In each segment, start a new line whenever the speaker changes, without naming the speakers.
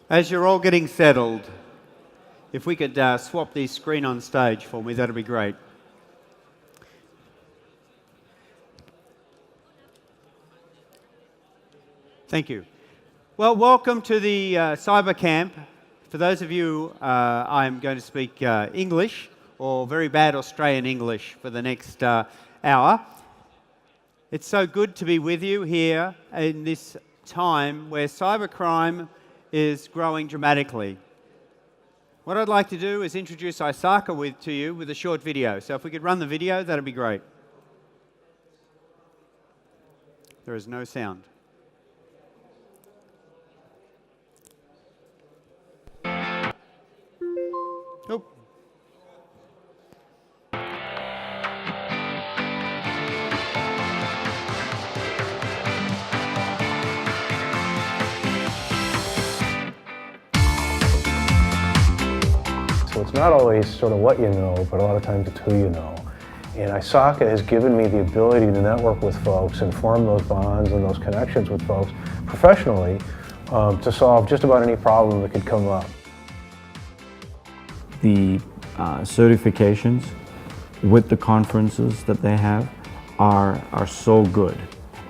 As you're all getting settled, if we could swap the screen on stage for me, that'd be great. Thank you. Well, welcome to the Cybercamp. For those of you, I'm going to speak English, or very bad Australian English, for the next hour. It's so good to be with you here in this time where cybercrime is growing dramatically. What I'd like to do is introduce ISACA to you with a short video. So if we could run the video, that'd be great. There is no sound. Nope.
So it's not always sort of what you know, but a lot of times it's who you know. And ISACA has given me the ability to network with folks and form those bonds and those connections with folks professionally to solve just about any problem that could come up.
The certifications with the conferences that they have are so good.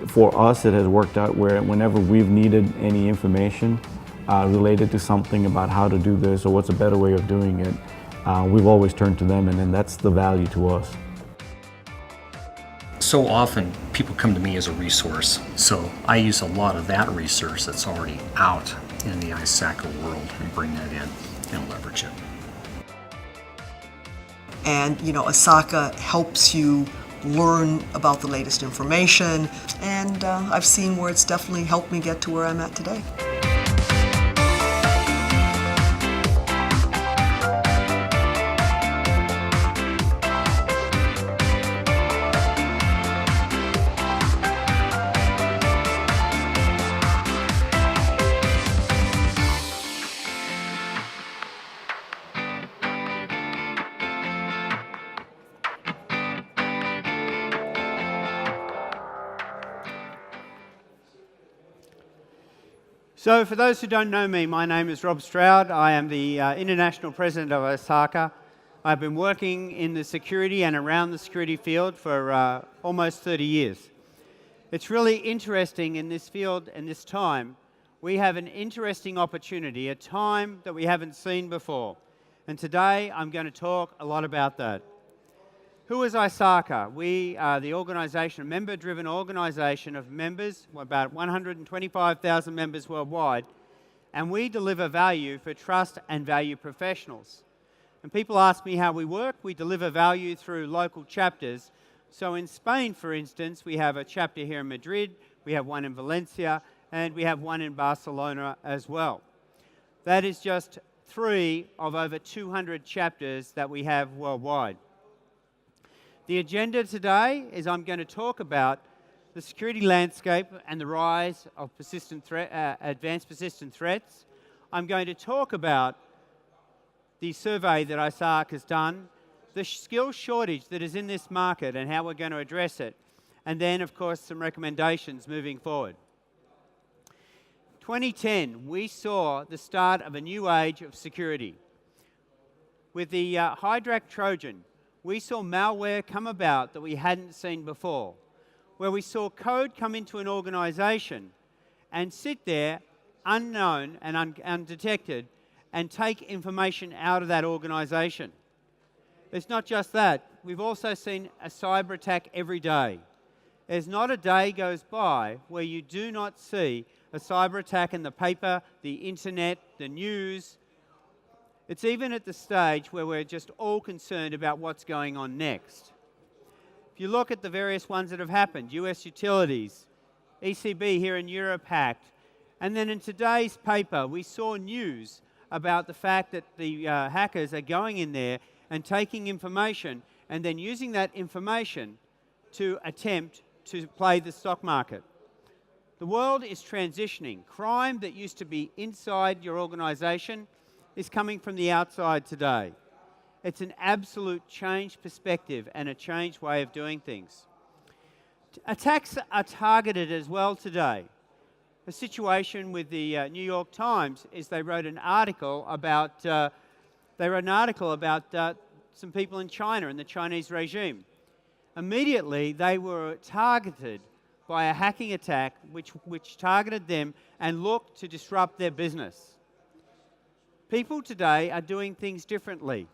For us, it has worked out where whenever we've needed any information related to something about how to do this or what's a better way of doing it, we've always turned to them, and then that's the value to us.
So often people come to me as a resource, so I use a lot of that resource that's already out in the ISACA world and bring that in and leverage it.
And ISACA helps you learn about the latest information, and I've seen where it's definitely helped me get to where I'm at today.
So for those who don't know me, my name is Robert Stroud. I am the International President of ISACA. I've been working in the security and around the security field for almost 30 years. It's really interesting in this field and this time. We have an interesting opportunity, a time that we haven't seen before. And today I'm going to talk a lot about that. Who is ISACA? We are the organisation, a member-driven organisation of members, about 125,000 members worldwide, and we deliver value for trust and value professionals. And people ask me how we work. We deliver value through local chapters. So in Spain, for instance, we have a chapter here in Madrid, we have one in Valencia, and we have one in Barcelona as well. That is just 3 of over 200 chapters that we have worldwide. The agenda today is I'm going to talk about the security landscape and the rise of advanced persistent threats. I'm going to talk about the survey that ISACA has done, the skill shortage that is in this market and how we're going to address it, and then, of course, some recommendations moving forward. 2010, we saw the start of a new age of security. With the Hydra Trojan, we saw malware come about that we hadn't seen before, where we saw code come into an organization and sit there unknown and undetected and take information out of that organization. It's not just that. We've also seen a cyber attack every day. There's not a day goes by where you do not see a cyber attack in the paper, the internet, the news. It's even at the stage where we're just all concerned about what's going on next. If you look at the various ones that have happened, US utilities, ECB here in Europe hacked, and then in today's paper we saw news about the fact that the hackers are going in there and taking information and then using that information to attempt to play the stock market. The world is transitioning. Crime that used to be inside your organization is coming from the outside today. It's an absolute changed perspective and a changed way of doing things. Attacks are targeted as well today. The situation with the New York Times is they wrote an article about some people in China and the Chinese regime. Immediately, they were targeted by a hacking attack which targeted them and looked to disrupt their business. People today are doing things differently.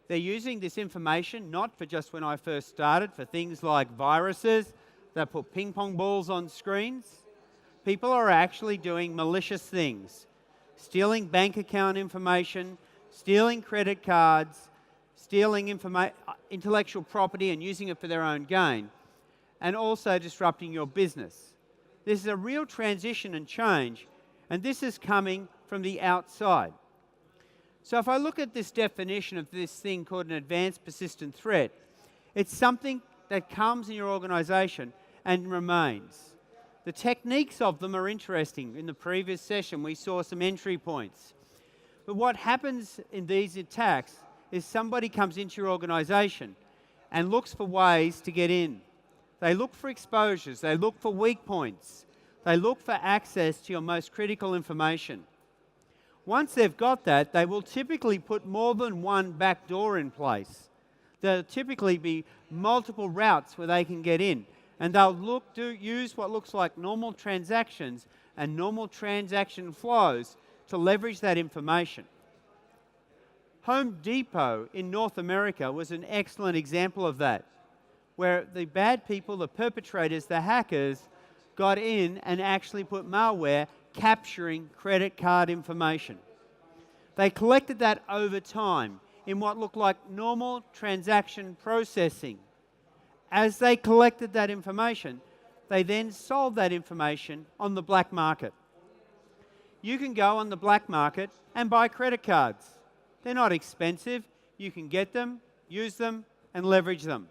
They're using this information not for just when I first started, for things like viruses that put ping pong balls on screens. People are actually doing malicious things, stealing bank account information, stealing credit cards, stealing intellectual property and using it for their own gain, and also disrupting your business. This is a real transition and change, and this is coming from the outside. So if I look at this definition of this thing called an advanced persistent threat, it's something that comes in your organization and remains. The techniques of them are interesting. In the previous session, we saw some entry points. But what happens in these attacks is somebody comes into your organization and looks for ways to get in. They look for exposures. They look for weak points. They look for access to your most critical information. Once they've got that, they will typically put more than one back door in place. There'll typically be multiple routes where they can get in. And they'll use what looks like normal transactions and normal transaction flows to leverage that information. Home Depot in North America was an excellent example of that, where the bad people, the perpetrators, the hackers, got in and actually put malware capturing credit card information. They collected that over time in what looked like normal transaction processing. As they collected that information, they then sold that information on the black market. You can go on the black market and buy credit cards. They're not expensive. You can get them, use them, and leverage them.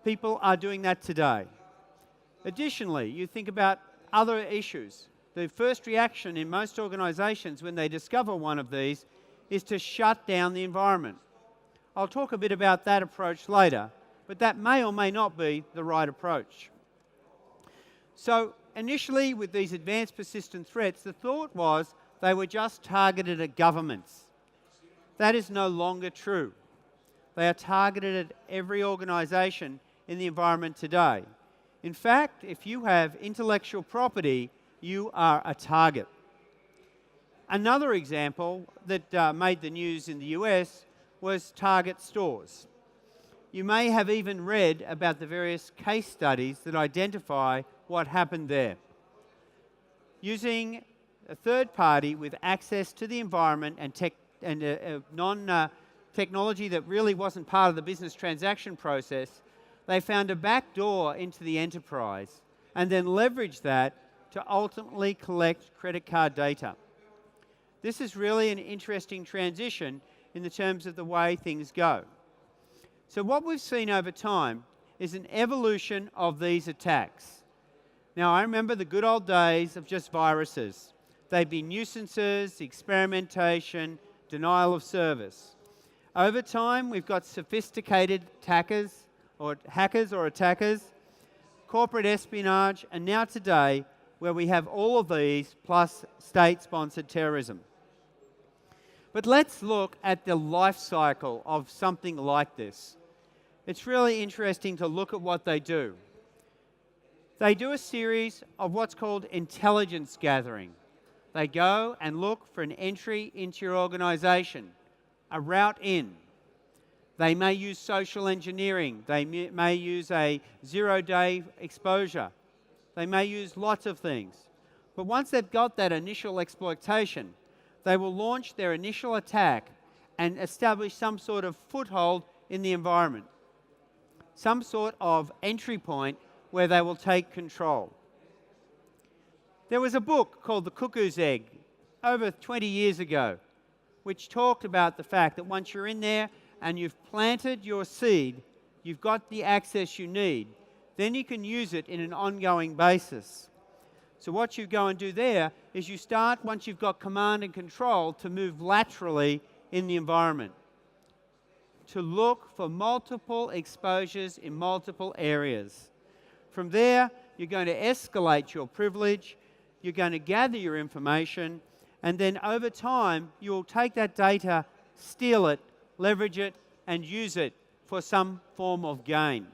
People are doing that today. Additionally, you think about other issues. The first reaction in most organizations when they discover one of these is to shut down the environment. I'll talk a bit about that approach later, but that may or may not be the right approach. So initially, with these advanced persistent threats, the thought was they were just targeted at governments. That is no longer true. They are targeted at every organization in the environment today. In fact, if you have intellectual property, you are a target. Another example that made the news in the US was Target stores. You may have even read about the various case studies that identify what happened there. Using a third party with access to the environment and technology that really wasn't part of the business transaction process, they found a back door into the enterprise and then leveraged that to ultimately collect credit card data. This is really an interesting transition in the terms of the way things go. So what we've seen over time is an evolution of these attacks. Now, I remember the good old days of just viruses. They'd be nuisances, experimentation, denial of service. Over time, we've got sophisticated hackers or attackers, corporate espionage, and now today, where we have all of these plus state-sponsored terrorism. But let's look at the life cycle of something like this. It's really interesting to look at what they do. They do a series of what's called intelligence gathering. They go and look for an entry into your organization, a route in. They may use social engineering. They may use a zero-day exposure. They may use lots of things. But once they've got that initial exploitation, they will launch their initial attack and establish some sort of foothold in the environment, some sort of entry point where they will take control. There was a book called The Cuckoo's Egg over 20 years ago, which talked about the fact that once you're in there and you've planted your seed, you've got the access you need, then you can use it in an ongoing basis. So what you go and do there is you start, once you've got command and control, to move laterally in the environment, to look for multiple exposures in multiple areas. From there, you're going to escalate your privilege. you're going to gather your information, and then over time, you'll take that data, steal it, leverage it, and use it for some form of gain.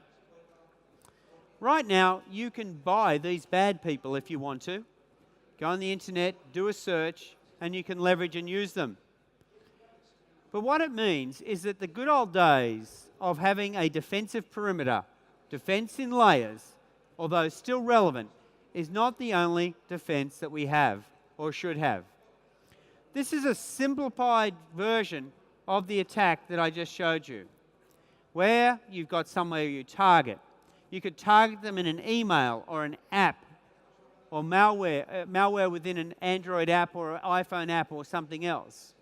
Right now, you can buy these bad people if you want to. Go on the internet, do a search, and you can leverage and use them. But what it means is that the good old days of having a defensive perimeter, defense in layers, although still relevant, is not the only defense that we have or should have. This is a simplified version of the attack that I just showed you, where you've got somewhere you target. You could target them in an email or an app or malware within an Android app or an iPhone app or something else.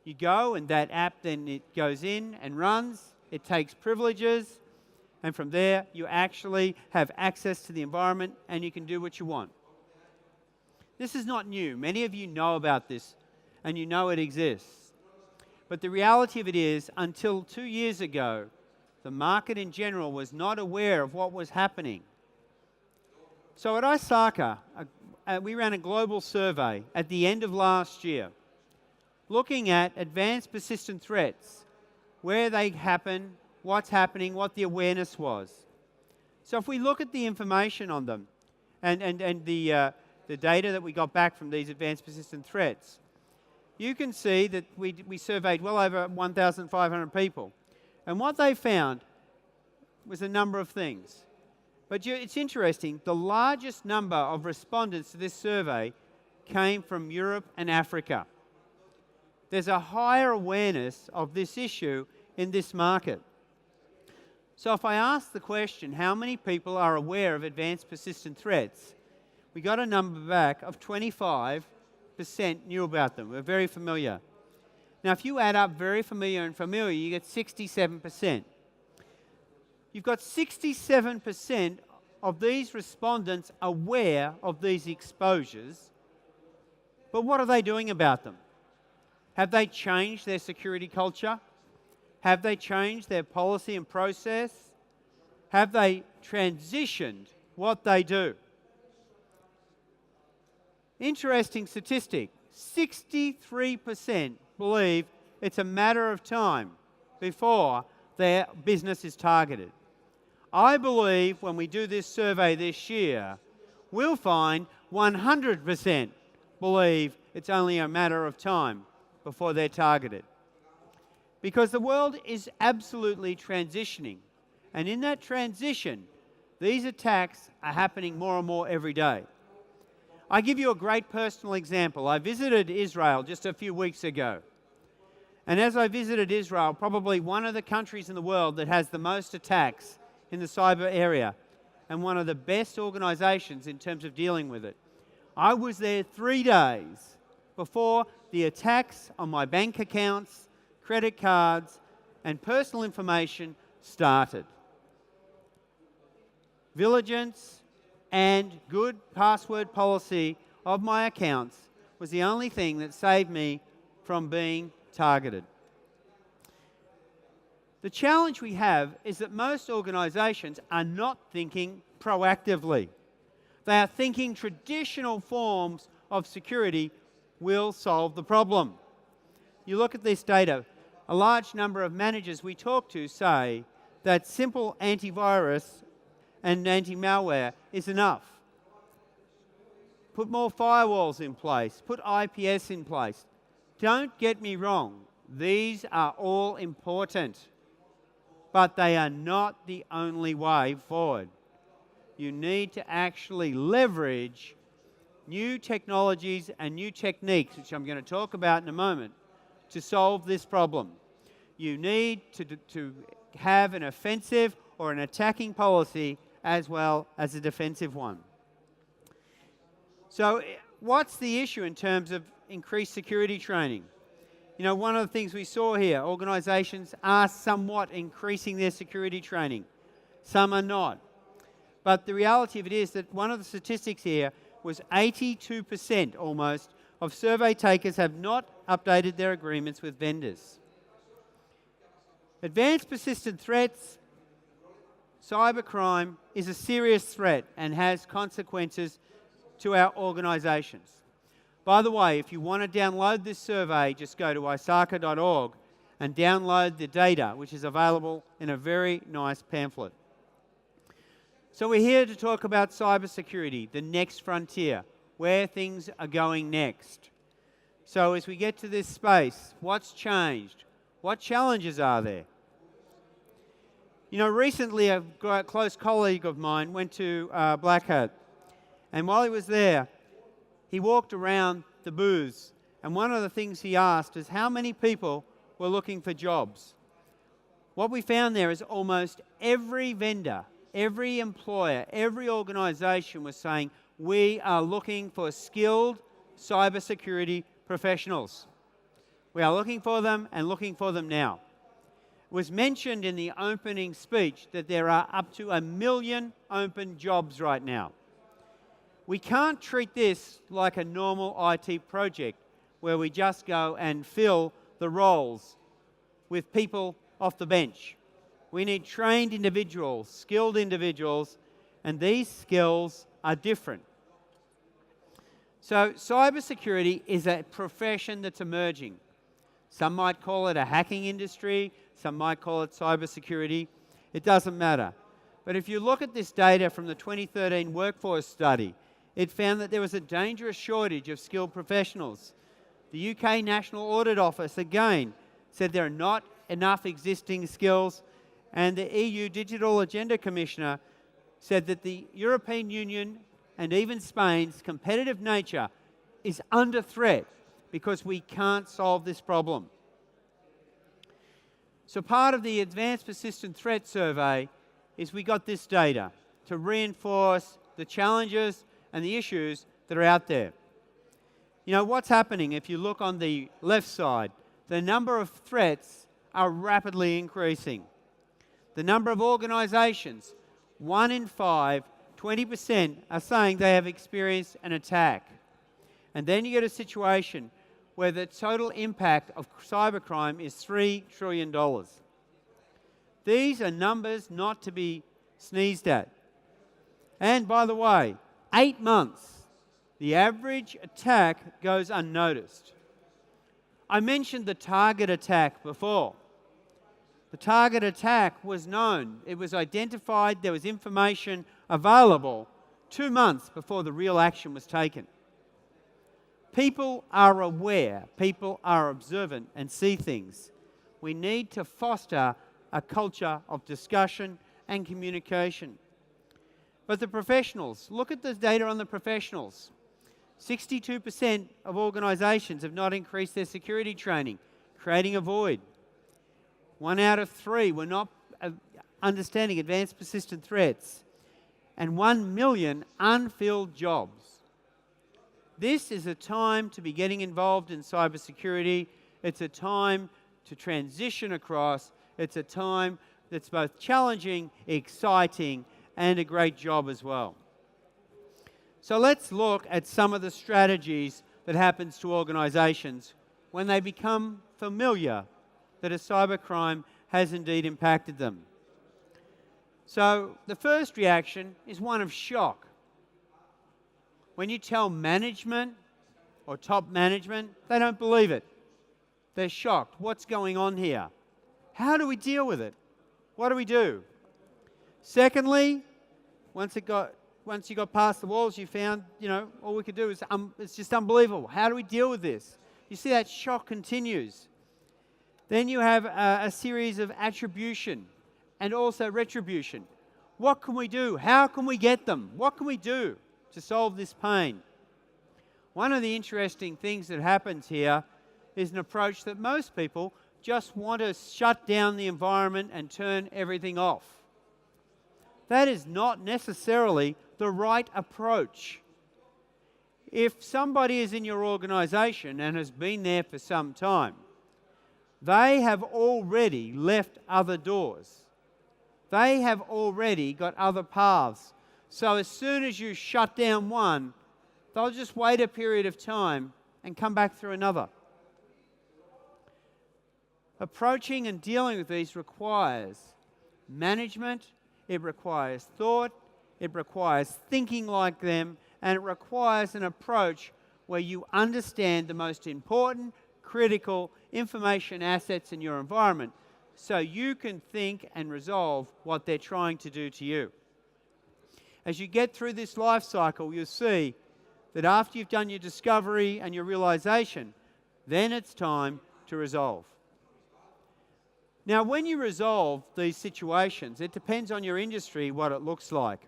You go and that app then it goes in and runs, it takes privileges, and from there you actually have access to the environment and you can do what you want. This is not new. Many of you know about this and you know it exists. But the reality of it is, until 2 years ago, the market in general was not aware of what was happening. So at ISACA, we ran a global survey at the end of last year, looking at advanced persistent threats, where they happen, what's happening, what the awareness was. So if we look at the information on them and the data that we got back from these advanced persistent threats, you can see that we surveyed well over 1,500 people. And what they found was a number of things. But it's interesting, the largest number of respondents to this survey came from Europe and Africa. There's a higher awareness of this issue in this market. So if I ask the question, how many people are aware of advanced persistent threats, we got a number back of 25% knew about them, were very familiar. Now if you add up very familiar and familiar, you get 67%. You've got 67% of these respondents aware of these exposures, but what are they doing about them? Have they changed their security culture? Have they changed their policy and process? Have they transitioned what they do? Interesting statistic, 63% believe it's a matter of time before their business is targeted. I believe when we do this survey this year, we'll find 100% believe it's only a matter of time before they're targeted. Because the world is absolutely transitioning. And in that transition, these attacks are happening more and more every day. I give you a great personal example. I visited Israel just a few weeks ago. And as I visited Israel, probably one of the countries in the world that has the most attacks in the cyber area, and one of the best organizations in terms of dealing with it. I was there 3 days before the attacks on my bank accounts, credit cards, and personal information started. Vigilance and good password policy of my accounts was the only thing that saved me from being targeted. The challenge we have is that most organizations are not thinking proactively. They are thinking traditional forms of security will solve the problem. You look at this data, a large number of managers we talk to say that simple antivirus and anti-malware is enough. Put more firewalls in place, put IPS in place. Don't get me wrong, these are all important, but they are not the only way forward. You need to actually leverage new technologies and new techniques, which I'm going to talk about in a moment, to solve this problem. You need to have an offensive or an attacking policy as well as a defensive one. So what's the issue in terms of increased security training? You know, one of the things we saw here, organizations are somewhat increasing their security training. Some are not. But the reality of it is that one of the statistics here was 82% almost of survey takers have not updated their agreements with vendors. Advanced persistent threats, cybercrime is a serious threat and has consequences to our organisations. By the way, if you want to download this survey, just go to ISACA.org and download the data, which is available in a very nice pamphlet. So we're here to talk about cybersecurity, the next frontier, where things are going next. So as we get to this space, what's changed? What challenges are there? You know, recently a close colleague of mine went to Black Hat, and while he was there, he walked around the booths, and one of the things he asked is how many people were looking for jobs. What we found there is almost every vendor, every employer, every organisation was saying, we are looking for skilled cybersecurity professionals. We are looking for them and looking for them now. It was mentioned in the opening speech that there are up to 1 million open jobs right now. We can't treat this like a normal IT project where we just go and fill the roles with people off the bench. We need trained individuals, skilled individuals, and these skills are different. So cybersecurity is a profession that's emerging. Some might call it a hacking industry, some might call it cybersecurity. It doesn't matter. But if you look at this data from the 2013 workforce study, it found that there was a dangerous shortage of skilled professionals. The UK National Audit Office, again, said there are not enough existing skills, and the EU Digital Agenda Commissioner said that the European Union and even Spain's competitive nature is under threat because we can't solve this problem. So part of the Advanced Persistent Threat Survey is we got this data to reinforce the challenges and the issues that are out there. You know, what's happening if you look on the left side, the number of threats are rapidly increasing. The number of organisations, 1 in 5, 20% are saying they have experienced an attack. And then you get a situation where the total impact of cybercrime is $3 trillion. These are numbers not to be sneezed at. And by the way, 8 months, the average attack goes unnoticed. I mentioned the target attack before. The target attack was known. It was identified. There was information available 2 months before the real action was taken. People are aware. People are observant and see things. We need to foster a culture of discussion and communication. But the professionals, look at the data on the professionals. 62% of organisations have not increased their security training, creating a void. 1 out of 3 were not understanding advanced persistent threats. And 1 million unfilled jobs. This is a time to be getting involved in cybersecurity. It's a time to transition across. It's a time that's both challenging, exciting, and a great job as well. So let's look at some of the strategies that happens to organisations when they become familiar that a cybercrime has indeed impacted them. So the first reaction is one of shock. When you tell management or top management, they don't believe it. They're shocked. What's going on here? How do we deal with it? What do we do? Secondly, once you got past the walls, you found, all we could do is, it's just unbelievable. How do we deal with this? You see that shock continues. Then you have a series of attribution and also retribution. What can we do? How can we get them? What can we do to solve this pain? One of the interesting things that happens here is an approach that most people just want to shut down the environment and turn everything off. That is not necessarily the right approach. If somebody is in your organisation and has been there for some time, they have already left other doors. They have already got other paths. So as soon as you shut down one, they'll just wait a period of time and come back through another. Approaching and dealing with these requires management, it requires thought, it requires thinking like them, and it requires an approach where you understand the most important, critical information assets in your environment so you can think and resolve what they're trying to do to you. As you get through this life cycle, you'll see that after you've done your discovery and your realization, then it's time to resolve. Now, when you resolve these situations, it depends on your industry what it looks like.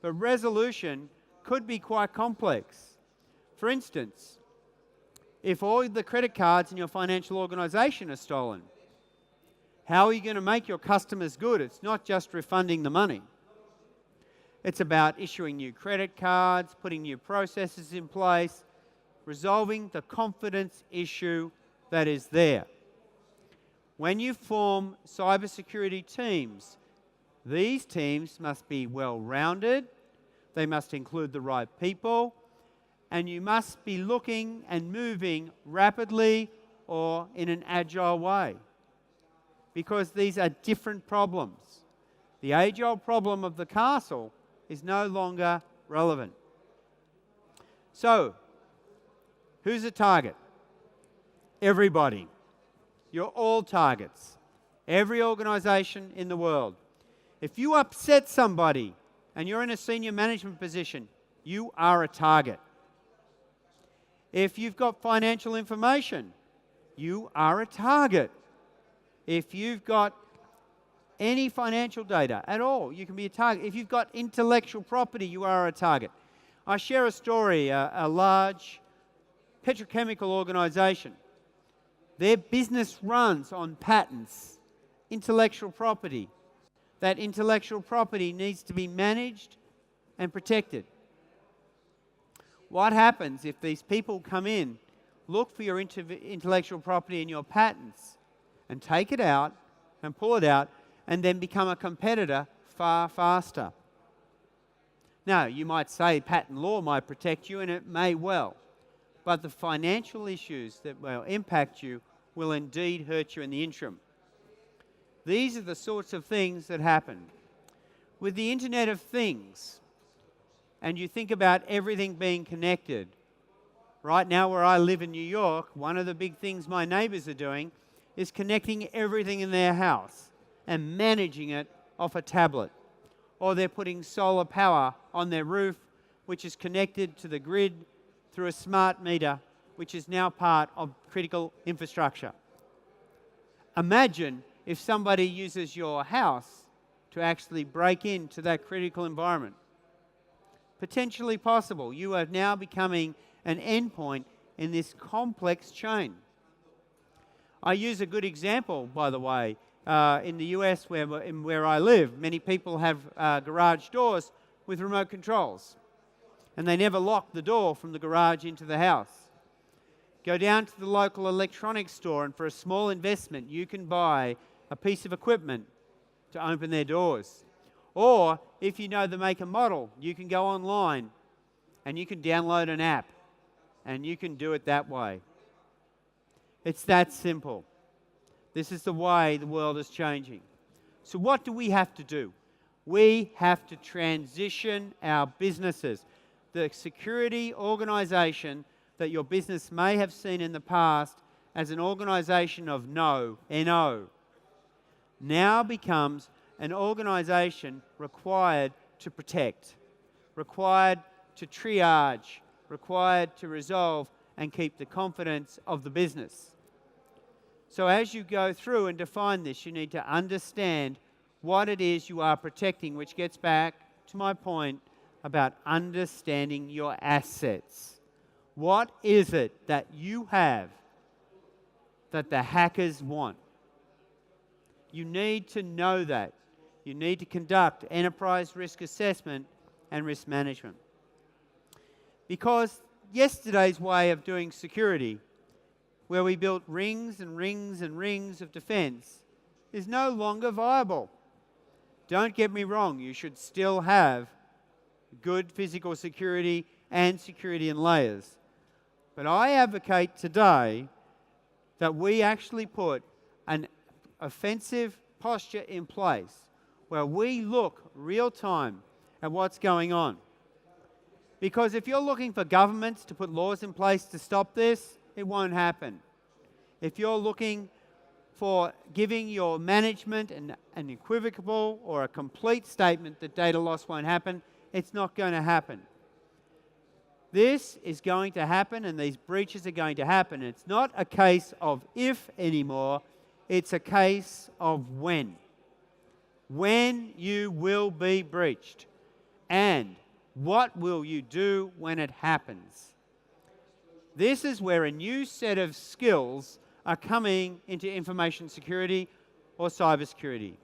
But resolution could be quite complex. For instance, if all the credit cards in your financial organization are stolen, how are you going to make your customers good? It's not just refunding the money. It's about issuing new credit cards, putting new processes in place, resolving the confidence issue that is there. When you form cybersecurity teams, these teams must be well-rounded, they must include the right people, and you must be looking and moving rapidly or in an agile way, because these are different problems. The age-old problem of the castle is no longer relevant. So, who's a target? Everybody. You're all targets. Every organization in the world. If you upset somebody and you're in a senior management position, you are a target. If you've got financial information, you are a target. If you've got any financial data at all, you can be a target. If you've got intellectual property, you are a target. I share a story, a large petrochemical organization. Their business runs on patents, intellectual property. That intellectual property needs to be managed and protected. What happens if these people come in, look for your intellectual property and your patents, and take it out and pull it out, and then become a competitor far faster? Now, you might say patent law might protect you, and it may well. But the financial issues that will impact you will indeed hurt you in the interim. These are the sorts of things that happen. With the Internet of Things, and you think about everything being connected, right now where I live in New York, one of the big things my neighbours are doing is connecting everything in their house and managing it off a tablet. Or they're putting solar power on their roof, which is connected to the grid through a smart meter, which is now part of critical infrastructure. Imagine if somebody uses your house to actually break into that critical environment. Potentially possible. You are now becoming an endpoint in this complex chain. I use a good example, by the way. In the US, where I live, many people have garage doors with remote controls, and they never lock the door from the garage into the house. Go down to the local electronics store, and for a small investment, you can buy a piece of equipment to open their doors. Or, if you know the make and model, you can go online and you can download an app, and you can do it that way. It's that simple. This is the way the world is changing. So what do we have to do? We have to transition our businesses. The security organization that your business may have seen in the past as an organization of no, N-O, now becomes an organization required to protect, required to triage, required to resolve and keep the confidence of the business. So as you go through and define this, you need to understand what it is you are protecting, which gets back to my point about understanding your assets. What is it that you have that the hackers want? You need to know that. You need to conduct enterprise risk assessment and risk management. Because yesterday's way of doing security, where we built rings and rings and rings of defense, is no longer viable. Don't get me wrong, you should still have good physical security and security in layers. But I advocate today that we actually put an offensive posture in place where we look real time at what's going on. Because if you're looking for governments to put laws in place to stop this, it won't happen. If you're looking for giving your management an unequivocal or a complete statement that data loss won't happen, it's not going to happen. This is going to happen, and these breaches are going to happen. It's not a case of if anymore, it's a case of when. When you will be breached, and what will you do when it happens? This is where a new set of skills are coming into information security or cybersecurity.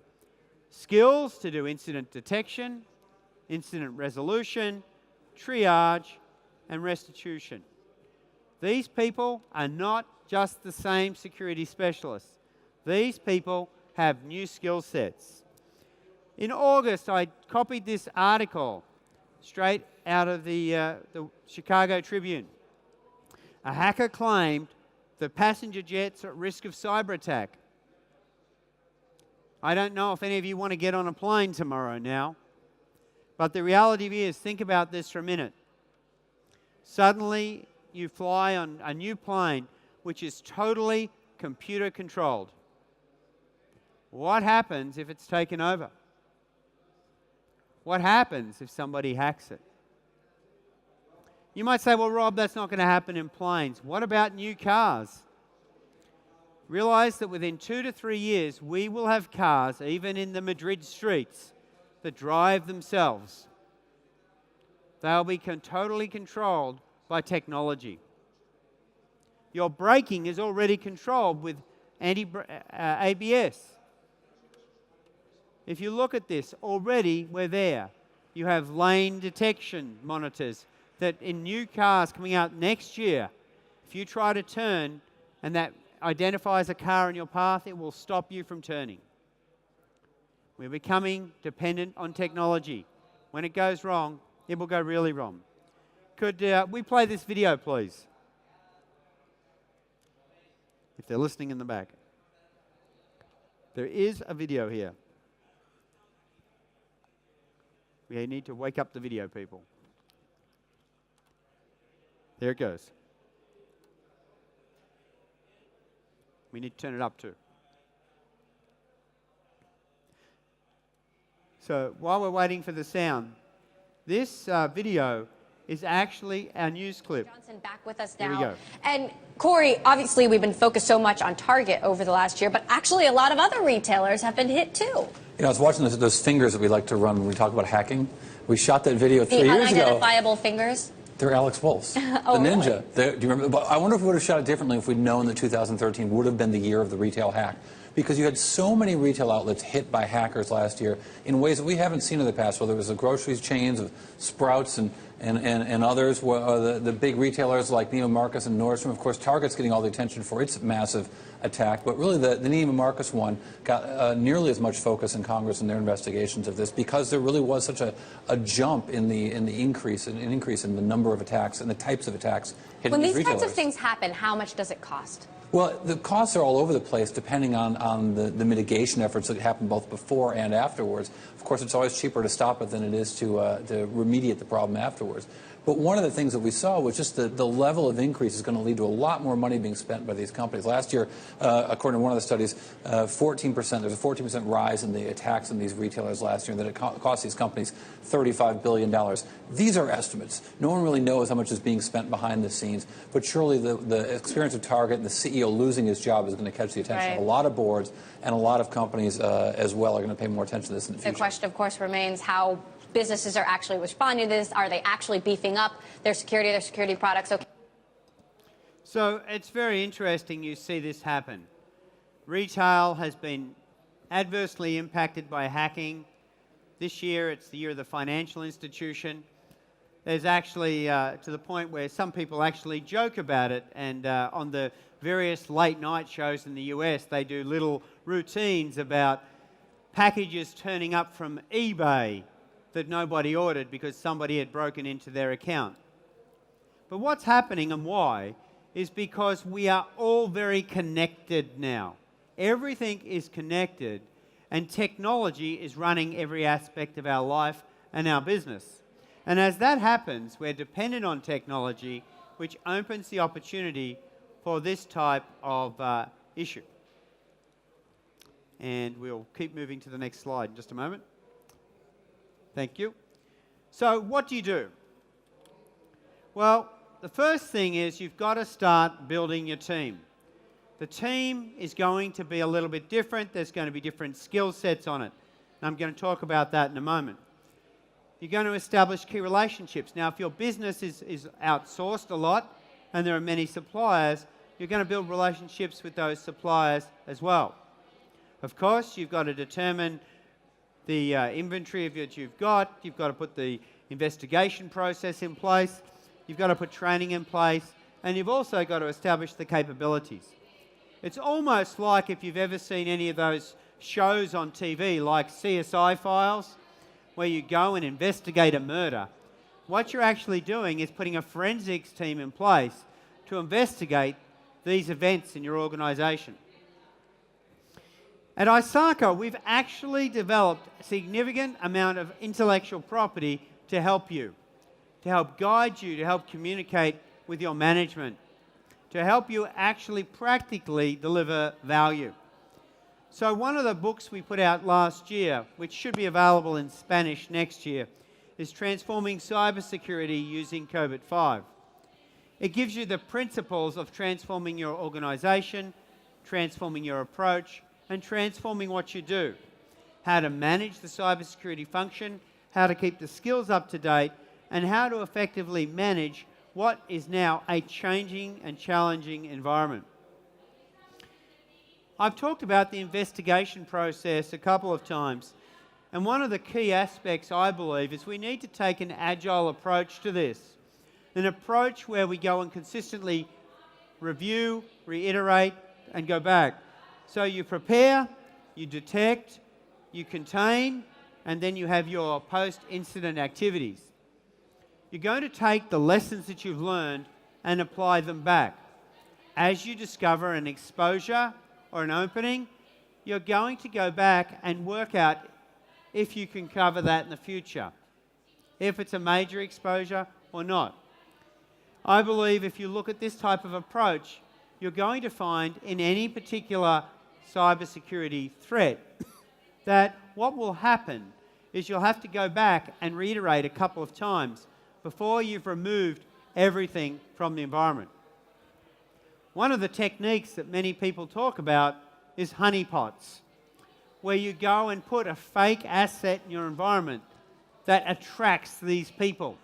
Skills to do incident detection, incident resolution, triage, and restitution. These people are not just the same security specialists. These people have new skill sets. In August, I copied this article straight out of the Chicago Tribune. A hacker claimed that passenger jets are at risk of cyber attack. I don't know if any of you want to get on a plane tomorrow now, but the reality is, think about this for a minute. Suddenly, you fly on a new plane which is totally computer controlled. What happens if it's taken over? What happens if somebody hacks it? You might say, well, Rob, that's not going to happen in planes. What about new cars? Realize that within 2 to 3 years, we will have cars, even in the Madrid streets, that drive themselves. They'll be totally controlled by technology. Your braking is already controlled with ABS. If you look at this, already we're there. You have lane detection monitors that in new cars coming out next year, if you try to turn and that identifies a car in your path, it will stop you from turning. We're becoming dependent on technology. When it goes wrong, it will go really wrong. Could we play this video, please? If they're listening in the back. There is a video here. We need to wake up the video people. There it goes. We need to turn it up too. So while we're waiting for the sound, this video is actually our news clip.
Johnson back with us now.
Here we go.
And Corey, obviously we've been focused so much on Target over the last year, but actually a lot of other retailers have been hit too.
You know, I was watching those fingers that we like to run when we talk about hacking. We shot that video 3 years ago.
The unidentifiable fingers?
They're Alex Wolf's, the ninja.
Really?
Do you remember? But I wonder if we would have shot it differently if we'd known that 2013 would have been the year of the retail hack. Because you had so many retail outlets hit by hackers last year in ways that we haven't seen in the past, whether it was the groceries chains of Sprouts and others, the big retailers like Neiman Marcus and Nordstrom. Of course, Target's getting all the attention for its massive attack, but really the Neiman Marcus one got nearly as much focus in Congress in their investigations of this because there really was such a jump in the increase in the number of attacks and the types of attacks hitting
When
these
these
retailers.
types of things happen, how much does it cost?
Well, the costs are all over the place depending on the mitigation efforts that happen both before and afterwards. Of course, it's always cheaper to stop it than it is to remediate the problem afterwards. But one of the things that we saw was just the level of increase is going to lead to a lot more money being spent by these companies. Last year, according to one of the studies, 14%, there's a 14% rise in the attacks in these retailers last year, and that it cost these companies $35 billion. These are estimates. No one really knows how much is being spent behind the scenes, but surely the experience of Target and the CEO losing his job is going to catch the attention of a lot of boards, and a lot of companies as well are going to pay more attention to this in the future.
The question, of course, remains how businesses are actually responding to this. Are they actually beefing up their security products? Okay.
So it's very interesting you see this happen. Retail has been adversely impacted by hacking. This year, it's the year of the financial institution. There's actually, to the point where some people actually joke about it, and on the various late night shows in the US, they do little routines about packages turning up from eBay that nobody ordered because somebody had broken into their account. But what's happening and why is because we are all very connected now. Everything is connected, and technology is running every aspect of our life and our business. And as that happens, we're dependent on technology, which opens the opportunity for this type of issue. And we'll keep moving to the next slide in just a moment. Thank you. So what do you do? Well, the first thing is you've got to start building your team. The team is going to be a little bit different. There's going to be different skill sets on it. And I'm going to talk about that in a moment. You're going to establish key relationships. Now, if your business is outsourced a lot and there are many suppliers, you're going to build relationships with those suppliers as well. Of course, you've got to determine the inventory of what you've got. You've got to put the investigation process in place. You've got to put training in place. And you've also got to establish the capabilities. It's almost like if you've ever seen any of those shows on TV like CSI Files, where you go and investigate a murder. What you're actually doing is putting a forensics team in place to investigate these events in your organization. At ISACA, we've actually developed a significant amount of intellectual property to help you, to help guide you, to help communicate with your management, to help you actually practically deliver value. So one of the books we put out last year, which should be available in Spanish next year, is Transforming Cybersecurity Using COVID-5. It gives you the principles of transforming your organization, transforming your approach, and transforming what you do. How to manage the cybersecurity function, how to keep the skills up to date, and how to effectively manage what is now a changing and challenging environment. I've talked about the investigation process a couple of times, and one of the key aspects, I believe, is we need to take an agile approach to this, an approach where we go and consistently review, reiterate, and go back. So you prepare, you detect, you contain, and then you have your post-incident activities. You're going to take the lessons that you've learned and apply them back. As you discover an exposure or an opening, you're going to go back and work out if you can cover that in the future, if it's a major exposure or not. I believe if you look at this type of approach, you're going to find in any particular cybersecurity threat that what will happen is you'll have to go back and reiterate a couple of times before you've removed everything from the environment. One of the techniques that many people talk about is honeypots, where you go and put a fake asset in your environment that attracts these people.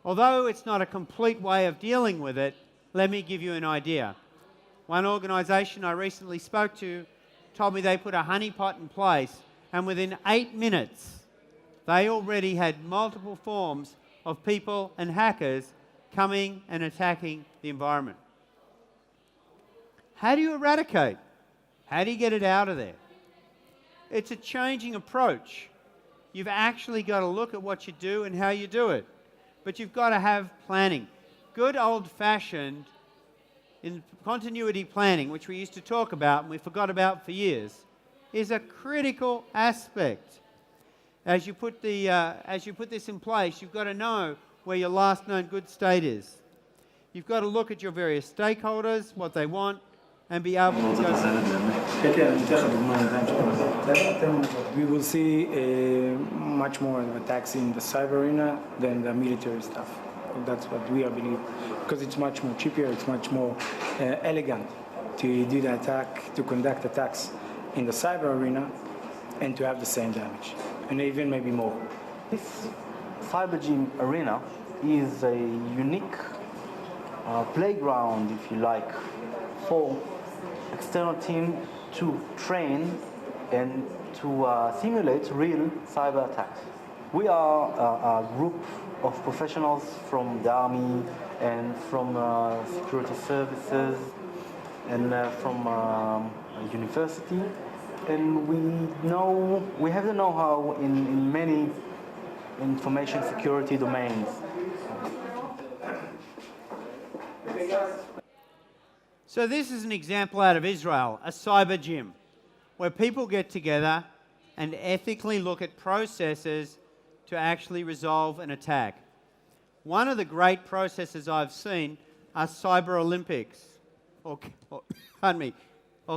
Although it's not a complete way of dealing with it, let me give you an idea. One organization I recently spoke to told me they put a honeypot in place, and within 8 minutes, they already had multiple forms of people and hackers coming and attacking the environment. How do you eradicate? How do you get it out of there? It's a changing approach. You've actually got to look at what you do and how you do it. But you've got to have planning. Good old-fashioned in continuity planning, which we used to talk about and we forgot about for years, is a critical aspect. As you put this in place, you've got to know where your last known good state is. You've got to look at your various stakeholders, what they want, and be able to go.
We will see much more attacks in the cyber arena than the military stuff. That's what we believe, because it's much more cheaper, it's much more elegant to do the attack, to conduct attacks in the cyber arena and to have the same damage, and even maybe more.
This cyber gym arena is a unique playground, if you like, for external team to train and to simulate real cyber attacks. We are a group of professionals from the army and from security services and from university, and we have the know-how in many information security domains.
So this is an example out of Israel, a cyber gym, where people get together and ethically look at processes to actually resolve an attack. One of the great processes I've seen are Cyber Olympics, or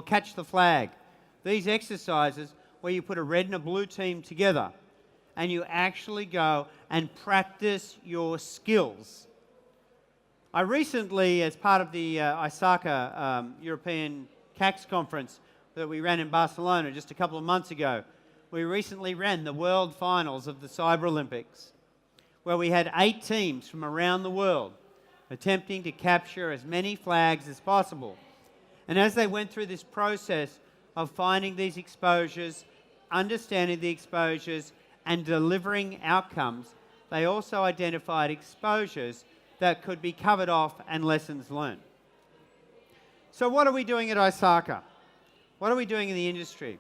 Catch the Flag. These exercises where you put a red and a blue team together and you actually go and practice your skills. I recently, as part of the ISACA European CACS conference that we ran in Barcelona just a couple of months ago, we recently ran the World Finals of the Cyber Olympics, where we had 8 teams from around the world attempting to capture as many flags as possible. And as they went through this process of finding these exposures, understanding the exposures, and delivering outcomes, they also identified exposures that could be covered off and lessons learned. So what are we doing at ISACA? What are we doing in the industry?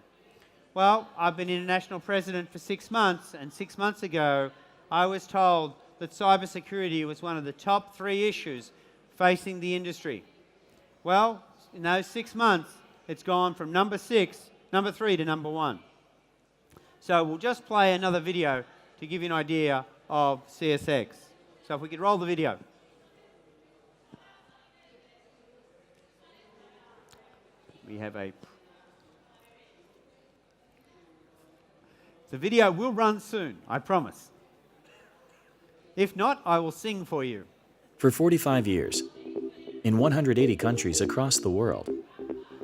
Well, I've been international president for 6 months, and 6 months ago, I was told that cybersecurity was one of the top 3 issues facing the industry. Well, in those 6 months, it's gone from number 3 to number 1. So we'll just play another video to give you an idea of CSX. So if we could roll the video. We have a... The video will run soon, I promise. If not, I will sing for you.
For 45 years, in 180 countries across the world,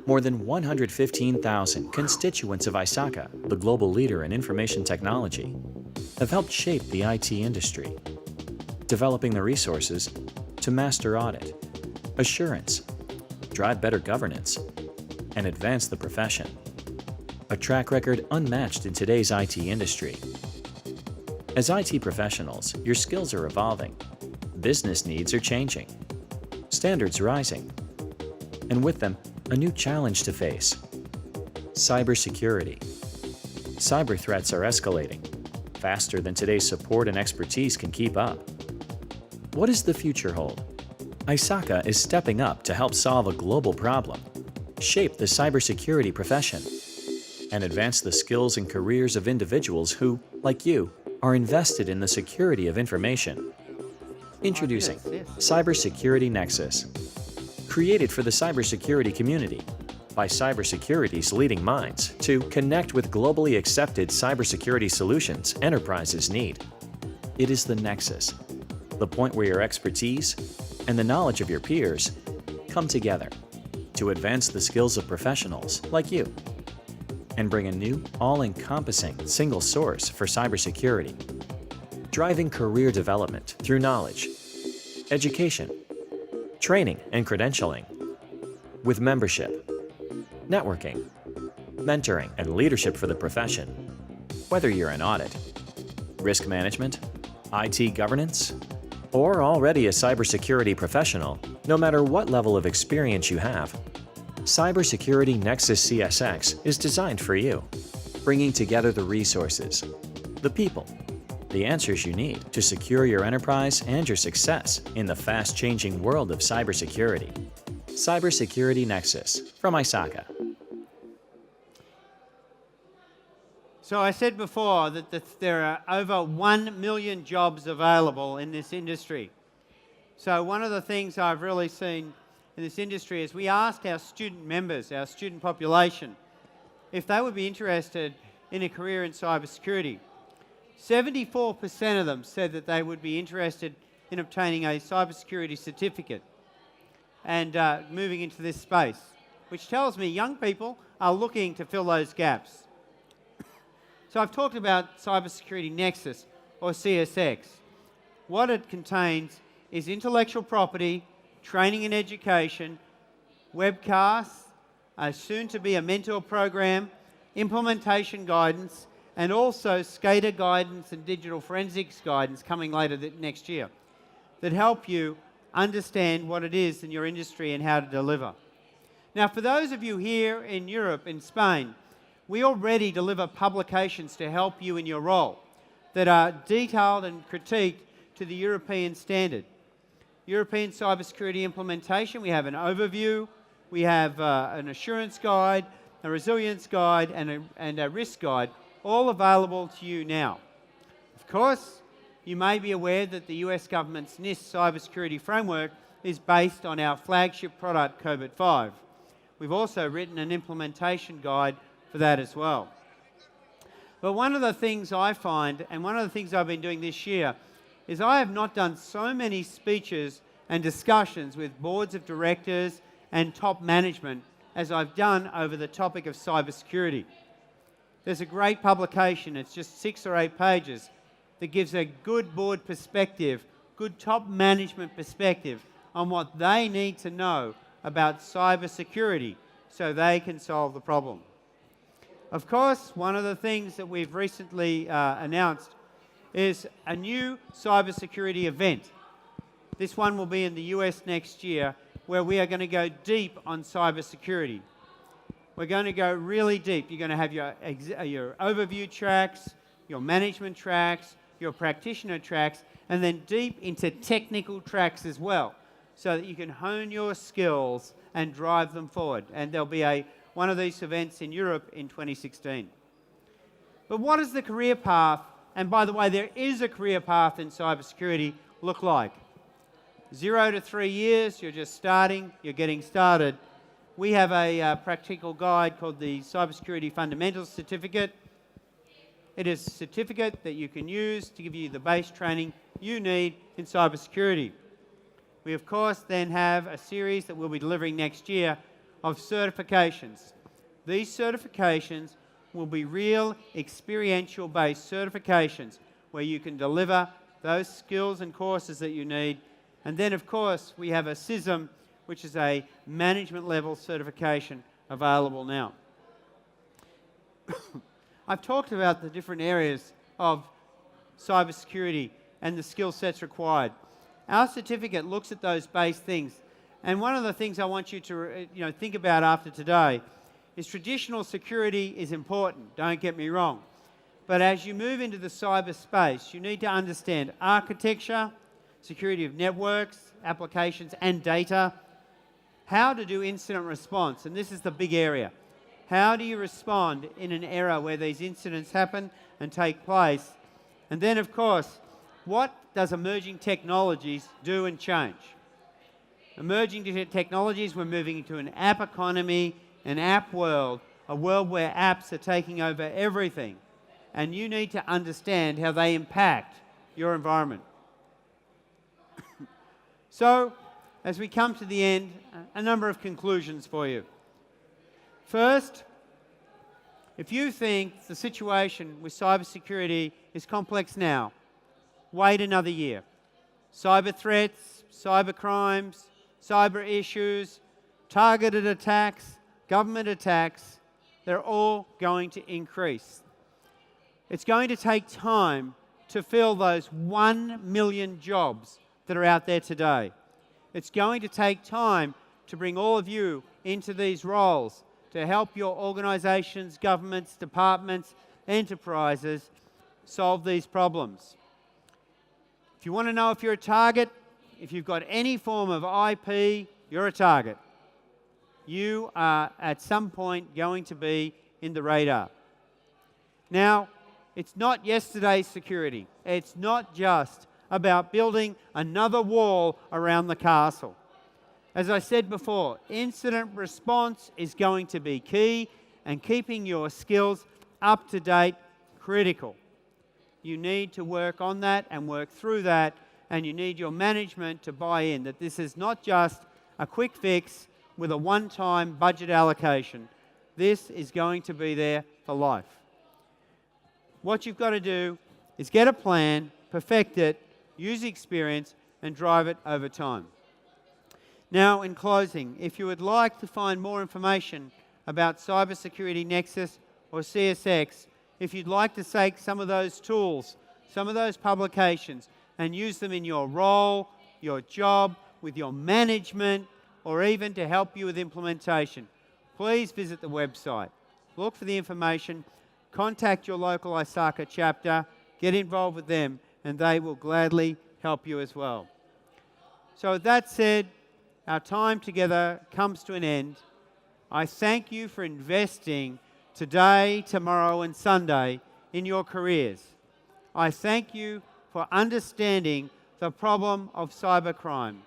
more than 115,000 constituents of ISACA, the global leader in information technology, have helped shape the IT industry, developing the resources to master audit, assurance, drive better governance, and advance the profession. A track record unmatched in today's IT industry. As IT professionals, your skills are evolving, business needs are changing, standards rising, and with them, a new challenge to face: cybersecurity. Cyber threats are escalating faster than today's support and expertise can keep up. What does the future hold? ISACA is stepping up to help solve a global problem, shape the cybersecurity profession, and advance the skills and careers of individuals who, like you, are invested in the security of information. Introducing Cybersecurity Nexus. Created for the cybersecurity community by cybersecurity's leading minds to connect with globally accepted cybersecurity solutions enterprises need. It is the nexus, the point where your expertise and the knowledge of your peers come together to advance the skills of professionals like you and bring a new, all-encompassing single source for cybersecurity, driving career development through knowledge, education, training and credentialing, with membership, networking, mentoring, and leadership for the profession. Whether you're in audit, risk management, IT governance, or already a cybersecurity professional, no matter what level of experience you have, Cybersecurity Nexus CSX is designed for you, bringing together the resources, the people, the answers you need to secure your enterprise and your success in the fast-changing world of cybersecurity. Cybersecurity Nexus from ISACA.
So I said before that there are over 1 million jobs available in this industry. So one of the things I've really seen in this industry is we asked our student members, our student population, if they would be interested in a career in cybersecurity. 74% of them said that they would be interested in obtaining a cybersecurity certificate and moving into this space, which tells me young people are looking to fill those gaps. So I've talked about Cybersecurity Nexus, or CSX. What it contains is intellectual property, training and education, webcasts, soon to be a mentor program, implementation guidance, and also SCADA guidance and digital forensics guidance coming later next year that help you understand what it is in your industry and how to deliver. Now, for those of you here in Europe, in Spain, we already deliver publications to help you in your role that are detailed and critiqued to the European standard. European cybersecurity implementation, we have an overview, we have an assurance guide, a resilience guide, and a risk guide, all available to you now. Of Of course, you may be aware that the US government's NIST cybersecurity framework is based on our flagship product, COBIT 5. We've also written an implementation guide for that as well. But one of the things I find, and one of the things I've been doing this year, is I have not done so many speeches and discussions with boards of directors and top management as I've done over the topic of cybersecurity. There's a great publication, it's just 6 or 8 pages, that gives a good board perspective, good top management perspective on what they need to know about cybersecurity so they can solve the problem. Of course, one of the things that we've recently announced is a new cybersecurity event. This one will be in the US next year, where we are going to go deep on cybersecurity. We're going to go really deep. You're going to have your overview tracks, your management tracks, your practitioner tracks, and then deep into technical tracks as well, so that you can hone your skills and drive them forward. And there'll be one of these events in Europe in 2016. But what does the career path, and by the way, there is a career path in cybersecurity, look like? 0 to 3 years, you're just starting, you're getting started. We have a practical guide called the Cybersecurity Fundamentals Certificate. It is a certificate that you can use to give you the base training you need in cybersecurity. We, of course, then have a series that we'll be delivering next year of certifications. These certifications will be real experiential-based certifications where you can deliver those skills and courses that you need. And then, of course, we have a CISM, which is a management-level certification available now. I've talked about the different areas of cybersecurity and the skill sets required. Our certificate looks at those base things. And one of the things I want you to think about after today is traditional security is important, don't get me wrong. But as you move into the cyberspace, you need to understand architecture, security of networks, applications, and data, how to do incident response, and this is the big area. How do you respond in an era where these incidents happen and take place? And then, of course, what does emerging technologies do and change? Emerging technologies, we're moving into an app economy, an app world, a world where apps are taking over everything. And you need to understand how they impact your environment. So, as we come to the end, a number of conclusions for you. First, if you think the situation with cybersecurity is complex now, wait another year. Cyber threats, cyber crimes, cyber issues, targeted attacks, government attacks, they're all going to increase. It's going to take time to fill those 1 million jobs that are out there today. It's going to take time to bring all of you into these roles to help your organizations, governments, departments, enterprises solve these problems. If you want to know if you're a target, if you've got any form of IP, you're a target. You are at some point going to be in the radar. Now, it's not yesterday's security. It's not just about building another wall around the castle. As I said before, incident response is going to be key, and keeping your skills up to date, critical. You need to work on that and work through that, and you need your management to buy in that this is not just a quick fix with a one-time budget allocation. This is going to be there for life. What you've got to do is get a plan, perfect it, use experience, and drive it over time. Now, in closing, if you would like to find more information about Cybersecurity Nexus or CSX, if you'd like to take some of those tools, some of those publications, and use them in your role, your job, with your management, or even to help you with implementation, please visit the website. Look for the information, contact your local ISACA chapter, get involved with them, and they will gladly help you as well. So with that said, our time together comes to an end. I thank you for investing today, tomorrow, and Sunday in your careers. I thank you for understanding the problem of cybercrime.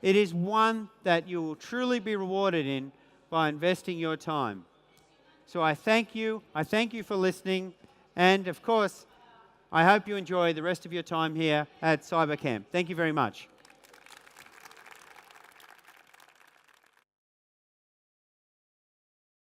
It is one that you will truly be rewarded in by investing your time. So I thank you for listening, and of course, I hope you enjoy the rest of your time here at Cybercamp. Thank you very much.